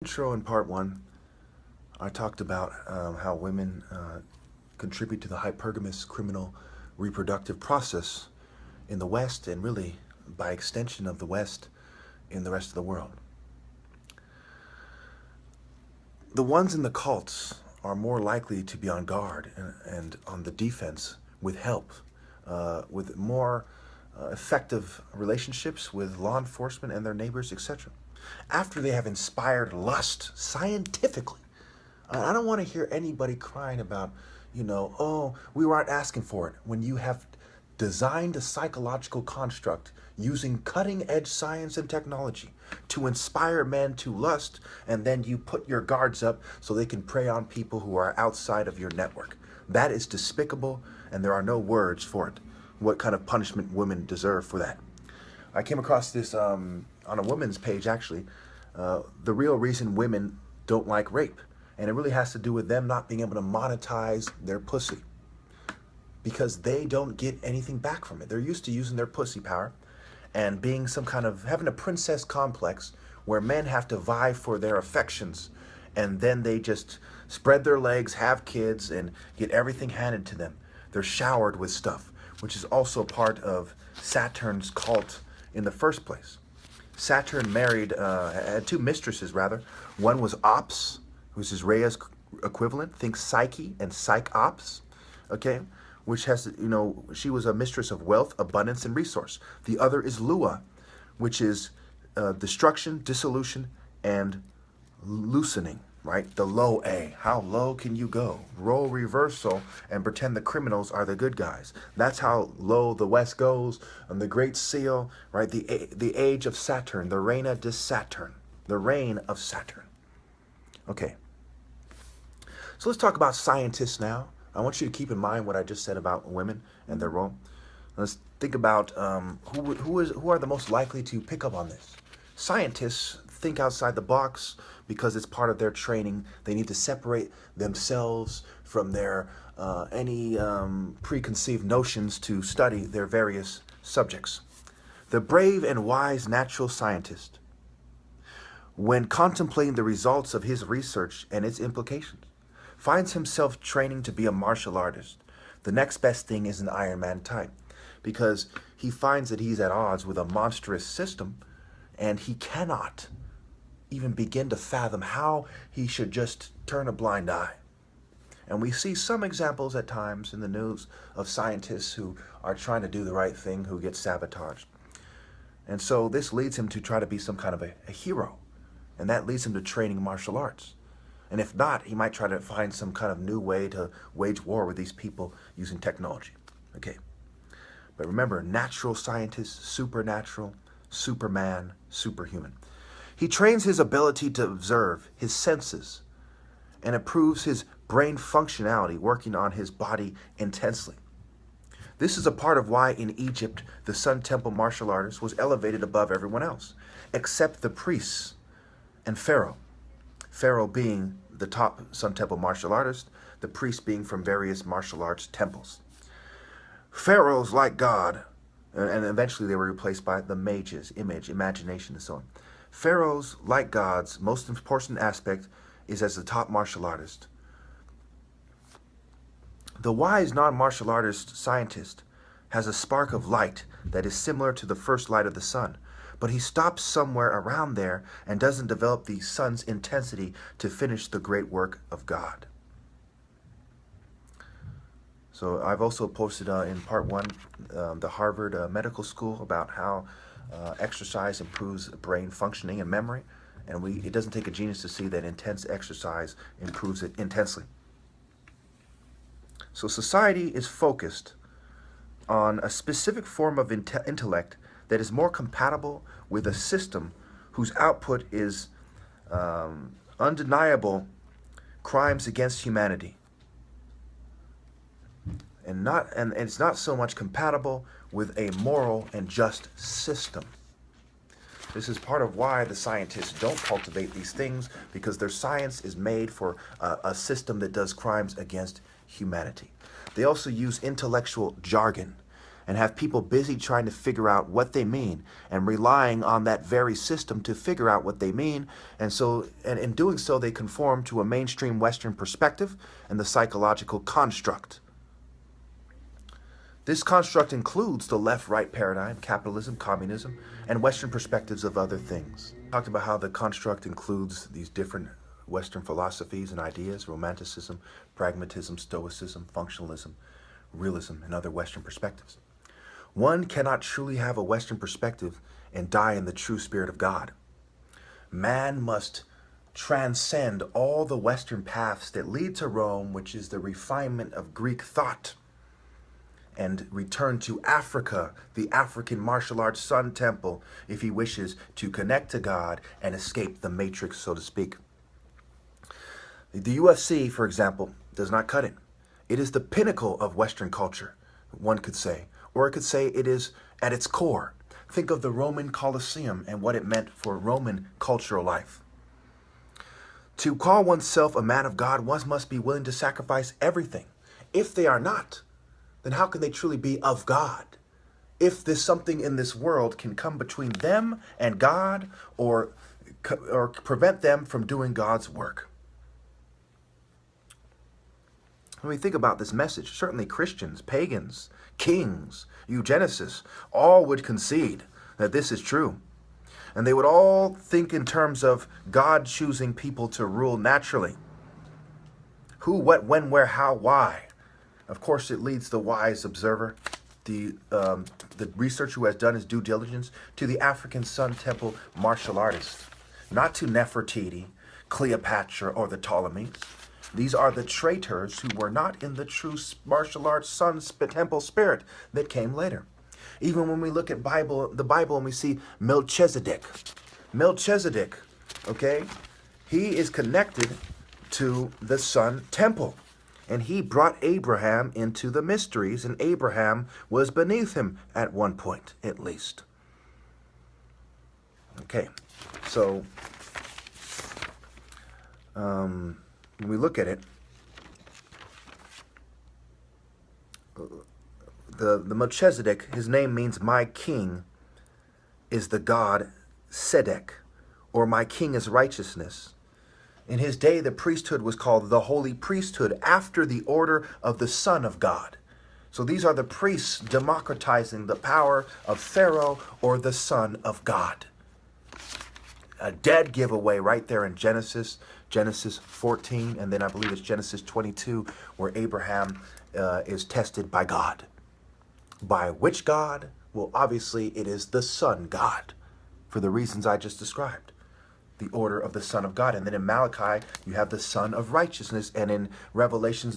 intro in part one, I talked about how women contribute to the hypergamous criminal reproductive process in the West, and really, by extension of the West, in the rest of the world. The ones in the cults are more likely to be on guard and on the defense with help, with more effective relationships with law enforcement and their neighbors, etc. After they have inspired lust scientifically. I don't want to hear anybody crying about, oh, we weren't asking for it, when you have designed a psychological construct using cutting-edge science and technology to inspire men to lust, and then you put your guards up so they can prey on people who are outside of your network. That is despicable, and there are no words for it. What kind of punishment women deserve for that? I came across this on a woman's page, actually. The real reason women don't like rape. And it really has to do with them not being able to monetize their pussy, because they don't get anything back from it. They're used to using their pussy power and being having a princess complex where men have to vie for their affections, and then they just spread their legs, have kids, and get everything handed to them. They're showered with stuff, which is also part of Saturn's cult in the first place. Saturn had two mistresses, rather. One was Ops, who's his Rhea's equivalent. Think Psyche and Psych Ops, okay? Which has, she was a mistress of wealth, abundance, and resource. The other is Lua, which is destruction, dissolution, and loosening, right? The low A. How low can you go? Role reversal and pretend the criminals are the good guys. That's how low the West goes. And the Great Seal, right? The age of Saturn, the Reina de Saturn, the reign of Saturn. Okay. So let's talk about scientists now. I want you to keep in mind what I just said about women and their role. Let's think about who are the most likely to pick up on this. Scientists think outside the box because it's part of their training. They need to separate themselves from their any preconceived notions to study their various subjects. The brave and wise natural scientist, when contemplating the results of his research and its implications, finds himself training to be a martial artist. The next best thing is an Iron Man type, because he finds that he's at odds with a monstrous system, and he cannot even begin to fathom how he should just turn a blind eye. And we see some examples at times in the news of scientists who are trying to do the right thing who get sabotaged. And so this leads him to try to be some kind of a hero, and that leads him to training martial arts. And if not, he might try to find some kind of new way to wage war with these people using technology. Okay. But remember, natural scientist, supernatural, superman, superhuman. He trains his ability to observe, his senses, and improves his brain functionality, working on his body intensely. This is a part of why in Egypt, the Sun Temple martial artist was elevated above everyone else, except the priests and Pharaoh. Pharaoh being the top Sun Temple martial artist, the priests being from various martial arts temples. Pharaohs, like God, and eventually they were replaced by the mages, image, imagination, and so on. Pharaohs, like gods, most important aspect is as the top martial artist. The wise non-martial artist scientist has a spark of light that is similar to the first light of the sun, but he stops somewhere around there and doesn't develop the sun's intensity to finish the great work of God. So I've also posted in part one the Harvard Medical School about how exercise improves brain functioning and memory, and it doesn't take a genius to see that intense exercise improves it intensely. So society is focused on a specific form of intellect that is more compatible with a system whose output is undeniable crimes against humanity. And it's not so much compatible with a moral and just system. This is part of why the scientists don't cultivate these things, because their science is made for a system that does crimes against humanity. They also use intellectual jargon, and have people busy trying to figure out what they mean and relying on that very system to figure out what they mean. And so, and in doing so, they conform to a mainstream Western perspective and the psychological construct. This construct includes the left-right paradigm, capitalism, communism, and Western perspectives of other things. We talked about how the construct includes these different Western philosophies and ideas: romanticism, pragmatism, stoicism, functionalism, realism, and other Western perspectives. One cannot truly have a Western perspective and die in the true spirit of God. Man must transcend all the Western paths that lead to Rome, which is the refinement of Greek thought, and return to Africa, the African martial arts Sun Temple, if he wishes to connect to God and escape the matrix, so to speak. The UFC, for example, does not cut it. It is the pinnacle of Western culture, one could say. Or it could say it is at its core. Think of the Roman Colosseum and what it meant for Roman cultural life. To call oneself a man of God, one must be willing to sacrifice everything. If they are not, then how can they truly be of God? If there's something in this world can come between them and God, or prevent them from doing God's work. When we think about this message, certainly Christians, pagans, kings, eugenicists, all would concede that this is true. And they would all think in terms of God choosing people to rule naturally. Who, what, when, where, how, why. Of course, it leads the wise observer, the researcher who has done his due diligence, to the African Sun Temple martial artist, not to Nefertiti, Cleopatra, or the Ptolemies. These are the traitors who were not in the true martial arts Sun Temple spirit that came later. Even when we look at the Bible, and we see Melchizedek, okay, he is connected to the Sun Temple. And he brought Abraham into the mysteries, and Abraham was beneath him at one point, at least. Okay, so when we look at it, the Melchizedek, his name means my king is the God Sedek, or my king is righteousness. In his day, the priesthood was called the holy priesthood after the order of the Son of God. So these are the priests democratizing the power of Pharaoh or the Son of God. A dead giveaway right there in Genesis 14, and then I believe it's Genesis 22, where Abraham is tested by God. By which God? Well, obviously it is the Son God, for the reasons I just described. The order of the Son of God. And then in Malachi, you have the Son of Righteousness. And in Revelations,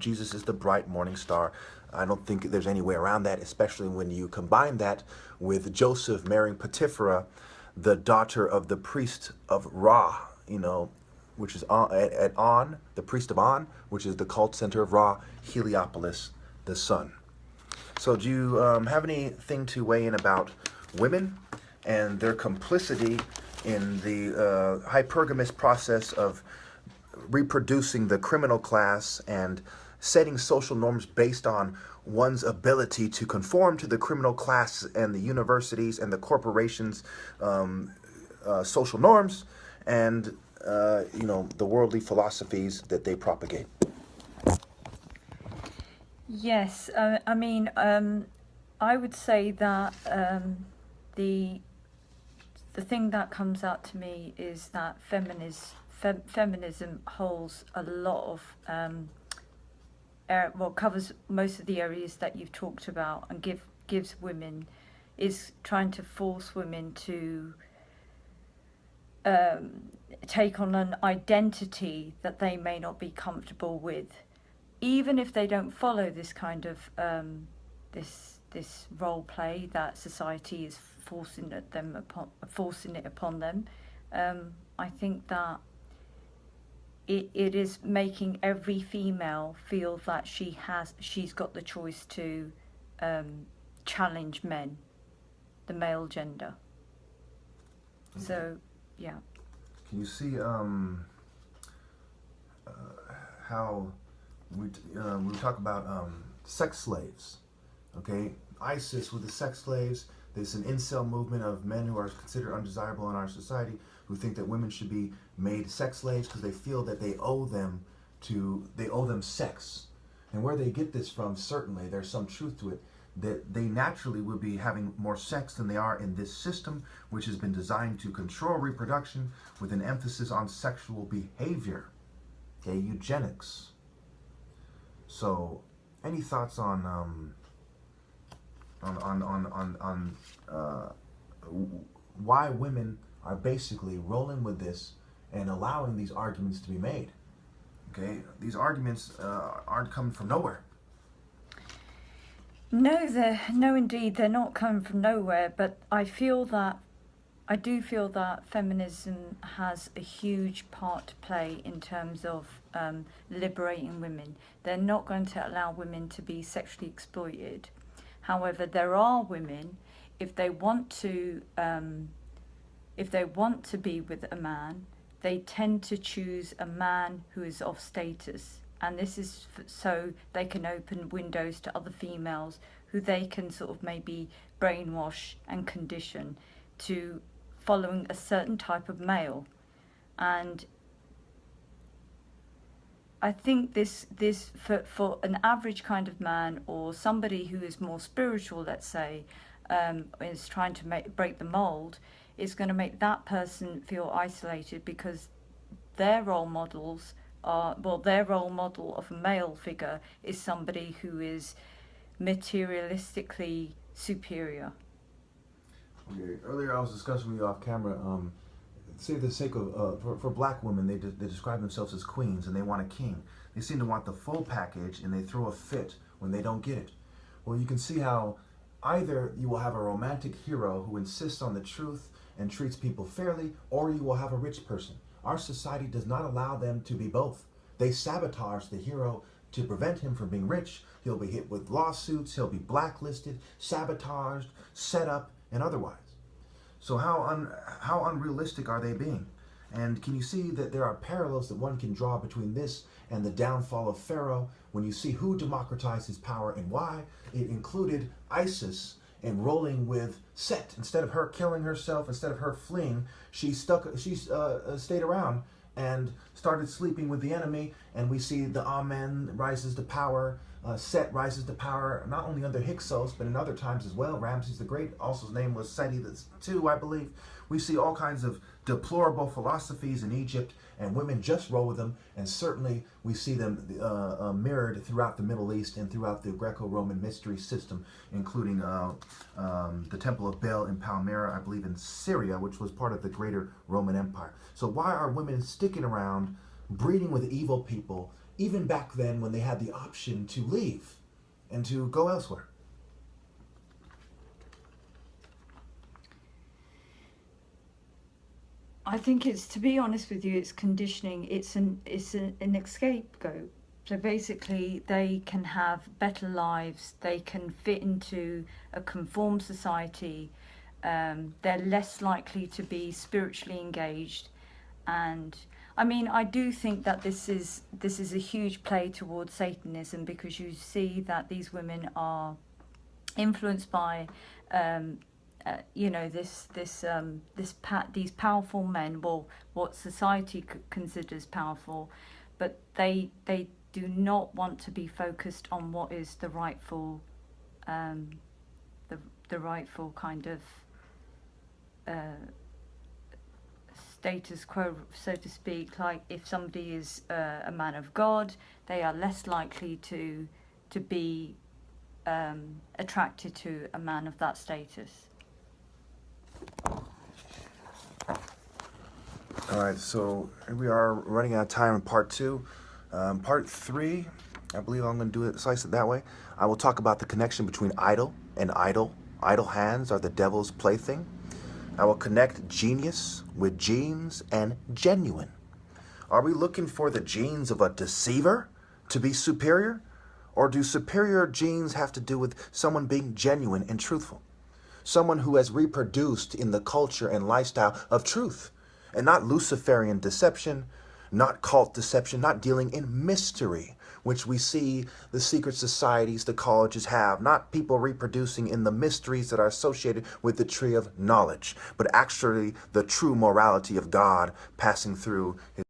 Jesus is the bright morning star. I don't think there's any way around that, especially when you combine that with Joseph marrying Potipharah, the daughter of the priest of Ra, which is at On, the priest of On, which is the cult center of Ra, Heliopolis, the sun. So do you have anything to weigh in about women and their complicity in the hypergamous process of reproducing the criminal class and setting social norms based on one's ability to conform to the criminal class and the universities and the corporations' social norms and, the worldly philosophies that they propagate? Yes, I would say that the thing that comes out to me is that feminism holds a lot of, covers most of the areas that you've talked about, and gives women, is trying to force women to take on an identity that they may not be comfortable with, even if they don't follow this kind of this role play that society is forcing it upon them. I think that it is making every female feel that she's got the choice to challenge men, the male gender. Okay. So, yeah. Can you see how we talk about sex slaves Okay, ISIS with the sex slaves. There's an incel movement of men who are considered undesirable in our society, who think that women should be made sex slaves because they feel that they owe them sex. And where they get this from, certainly there's some truth to it, that they naturally will be having more sex than they are in this system, which has been designed to control reproduction with an emphasis on sexual behavior. Okay, eugenics. So, any thoughts on why women are basically rolling with this and allowing these arguments to be made? Okay, these arguments aren't coming from nowhere. No, indeed, they're not coming from nowhere. But I do feel that feminism has a huge part to play in terms of liberating women. They're not going to allow women to be sexually exploited. However, there are women, if they want to be with a man, they tend to choose a man who is of status. And this is so they can open windows to other females who they can sort of maybe brainwash and condition to following a certain type of male. And I think this for an average kind of man, or somebody who is more spiritual, let's say, is trying to break the mold, is going to make that person feel isolated, because their role models are, well, their role model of a male figure is somebody who is materialistically superior. Okay. Earlier I was discussing with you off camera, say for the sake of, for black women, they describe themselves as queens and they want a king. They seem to want the full package and they throw a fit when they don't get it. Well, you can see how either you will have a romantic hero who insists on the truth and treats people fairly, or you will have a rich person. Our society does not allow them to be both. They sabotage the hero to prevent him from being rich. He'll be hit with lawsuits, he'll be blacklisted, sabotaged, set up, and otherwise. So how unrealistic are they being? And can you see that there are parallels that one can draw between this and the downfall of Pharaoh, when you see who democratized his power and why? It included ISIS enrolling with Set. Instead of her killing herself, instead of her fleeing, she stayed around and started sleeping with the enemy. And we see the Amen rises to power, Set rises to power, not only under Hyksos, but in other times as well. Ramses the Great, also his name was Seti II, I believe. We see all kinds of deplorable philosophies in Egypt, and women just roll with them, and certainly we see them mirrored throughout the Middle East and throughout the Greco-Roman mystery system, including the Temple of Bel in Palmyra, I believe in Syria, which was part of the greater Roman Empire. So why are women sticking around, breeding with evil people, even back then when they had the option to leave and to go elsewhere? I think it's, to be honest with you, it's conditioning. It's an scapegoat. So basically, they can have better lives. They can fit into a conformed society. They're less likely to be spiritually engaged. And I mean, I do think that this is a huge play towards Satanism, because you see that these women are influenced by these powerful men, well, what society considers powerful, but they do not want to be focused on what is the rightful the rightful kind of status quo, so to speak. Like, if somebody is a man of God, they are less likely to be attracted to a man of that status. All right, so here we are running out of time in part 2. Part 3, I believe I'm going to slice it that way. I will talk about the connection between idol and idol. Idle hands are the devil's plaything. I will connect genius with genes and genuine. Are we looking for the genes of a deceiver to be superior? Or do superior genes have to do with someone being genuine and truthful? Someone who has reproduced in the culture and lifestyle of truth, and not Luciferian deception, not cult deception, not dealing in mystery which we see the secret societies, the colleges have, not people reproducing in the mysteries that are associated with the tree of knowledge, but actually the true morality of God passing through his